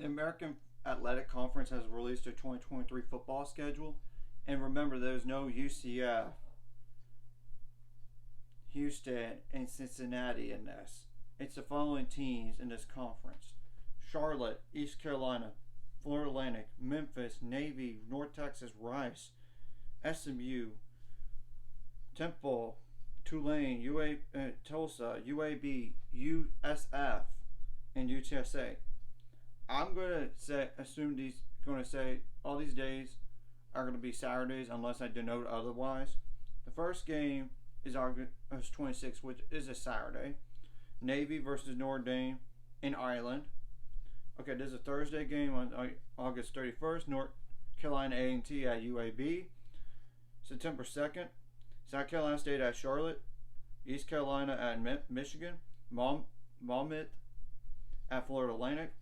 American Athletic Conference has released their 2023 football schedule. And remember, there's no UCF, Houston, and Cincinnati in this. It's the following teams in this conference: Charlotte, East Carolina, Florida Atlantic, Memphis, Navy, North Texas, Rice, SMU, Temple, Tulane, Tulsa, UAB, USF, and UTSA. I'm gonna assume all these days are gonna be Saturdays unless I denote otherwise. The first game is August 26th, which is a Saturday. Navy versus Notre Dame in Ireland. Okay, there's a Thursday game on August 31st. North Carolina A&T at UAB. September 2nd, South Carolina State at Charlotte. East Carolina at Michigan. Monmouth at Florida Atlantic.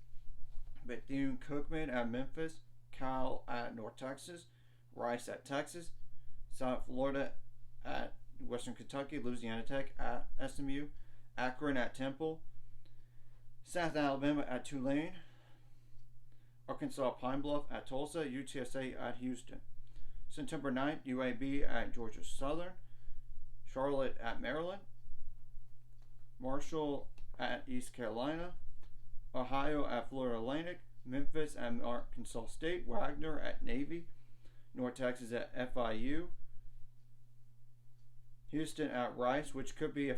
Bethune-Cookman at Memphis. Cal at North Texas. Rice at Texas. South Florida at Western Kentucky. Louisiana Tech at SMU. Akron at Temple. South Alabama at Tulane. Arkansas Pine Bluff at Tulsa. UTSA at Houston. September 9th, UAB at Georgia Southern. Charlotte at Maryland. Marshall at East Carolina. Ohio at Florida Atlantic. Memphis at Arkansas State. Wagner at Navy. North Texas at FIU. Houston at Rice, which could be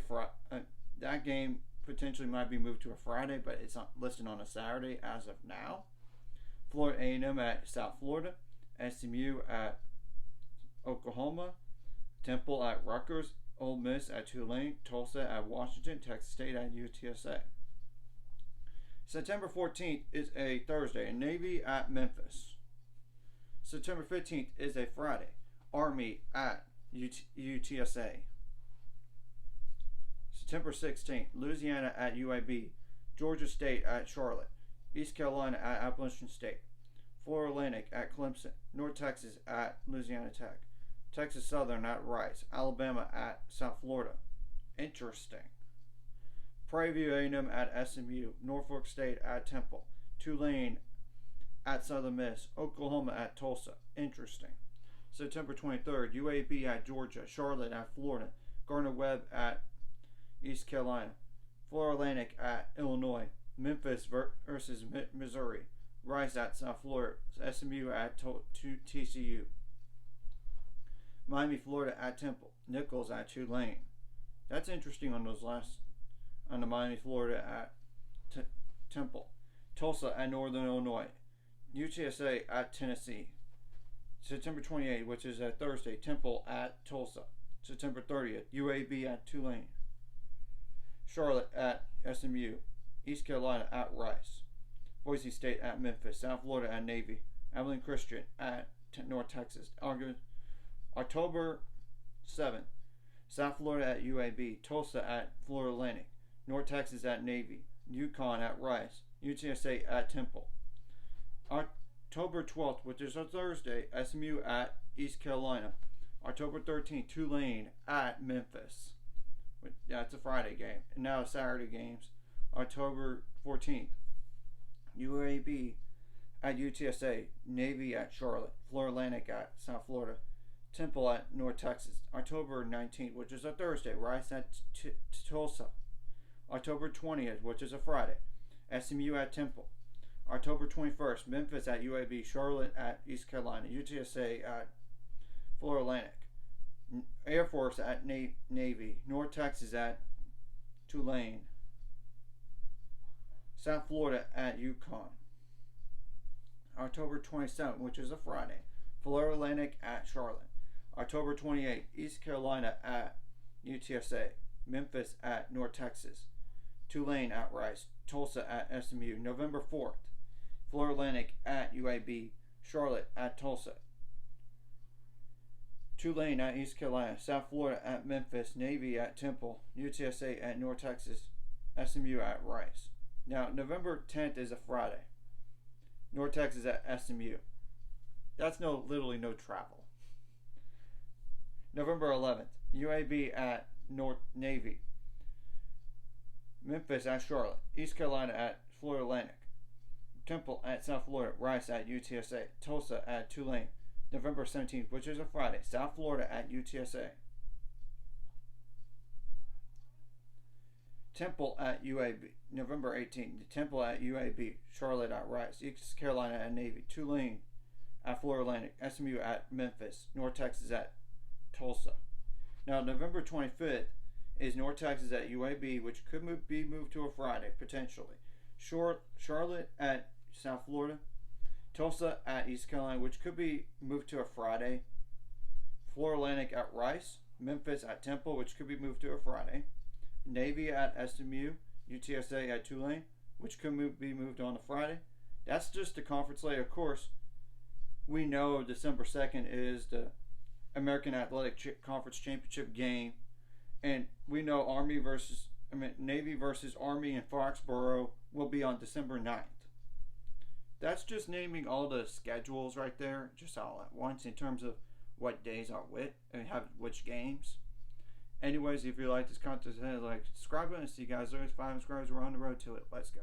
that game potentially might be moved to a Friday, but it's not listed on a Saturday as of now. Florida A&M at South Florida. SMU at Oklahoma. Temple at Rutgers. Ole Miss at Tulane. Tulsa at Washington. Texas State at UTSA. September 14th is a Thursday. Navy at Memphis. September 15th is a Friday. Army at UTSA. September 16th, Louisiana at UAB. Georgia State at Charlotte. East Carolina at Appalachian State. Florida Atlantic at Clemson. North Texas at Louisiana Tech. Texas Southern at Rice. Alabama at South Florida. Interesting. Prairie View A&M at SMU. Norfolk State at Temple. Tulane at Southern Miss. Oklahoma at Tulsa. Interesting. September 23rd, UAB at Georgia. Charlotte at Florida. Gardner-Webb at East Carolina. Florida Atlantic at Illinois. Memphis versus Missouri. Rice at South Florida. SMU at TCU. Miami, Florida at Temple. Nichols at Tulane. That's interesting on the Miami, Florida at Temple. Tulsa at Northern Illinois. UTSA at Tennessee. September 28th, which is a Thursday, Temple at Tulsa. September 30th, UAB at Tulane. Charlotte at SMU. East Carolina at Rice. Boise State at Memphis. South Florida at Navy. Abilene Christian at North Texas. October 7th, South Florida at UAB. Tulsa at Florida Atlantic. North Texas at Navy. UConn at Rice. UTSA at Temple. October 12th, which is a Thursday, SMU at East Carolina. October 13th, Tulane at Memphis. Yeah, it's a Friday game. And now Saturday games. October 14th, UAB at UTSA. Navy at Charlotte. Florida Atlantic at South Florida. Temple at North Texas. October 19th, which is a Thursday, Rice at Tulsa. October 20th, which is a Friday, SMU at Temple. October 21st, Memphis at UAB. Charlotte at East Carolina. UTSA at Florida Atlantic. Air Force at Navy. North Texas at Tulane. South Florida at UConn. October 27th, which is a Friday, Florida Atlantic at Charlotte. October 28th, East Carolina at UTSA. Memphis at North Texas. Tulane at Rice. Tulsa at SMU. November 4th, Florida Atlantic at UAB. Charlotte at Tulsa. Tulane at East Carolina. South Florida at Memphis. Navy at Temple. UTSA at North Texas. SMU at Rice. Now, November 10th is a Friday. North Texas at SMU. That's literally no travel. November 11th, UAB at North Navy. Memphis at Charlotte. East Carolina at Florida Atlantic. Temple at South Florida. Rice at UTSA. Tulsa at Tulane. November 17th, which is a Friday. South Florida at UTSA. Temple at UAB. November 18th. Temple at UAB. Charlotte at Rice. East Carolina at Navy. Tulane at Florida Atlantic. SMU at Memphis. North Texas at Tulsa. Now, November 25th is North Texas at UAB, which could be moved to a Friday, potentially. Charlotte at South Florida. Tulsa at East Carolina, which could be moved to a Friday. Florida Atlantic at Rice. Memphis at Temple, which could be moved to a Friday. Navy at SMU. UTSA at Tulane, which could be moved on a Friday. That's just the conference slate. Of course, we know December 2nd is the American Athletic Conference Championship game, and we know Navy versus Army in Foxborough will be on December 9th. That's just naming all the schedules right there, just all at once in terms of what days are which games. Anyways, if you like this content, like, subscribe and see you guys. There's 5 subscribers. We're on the road to it. Let's go.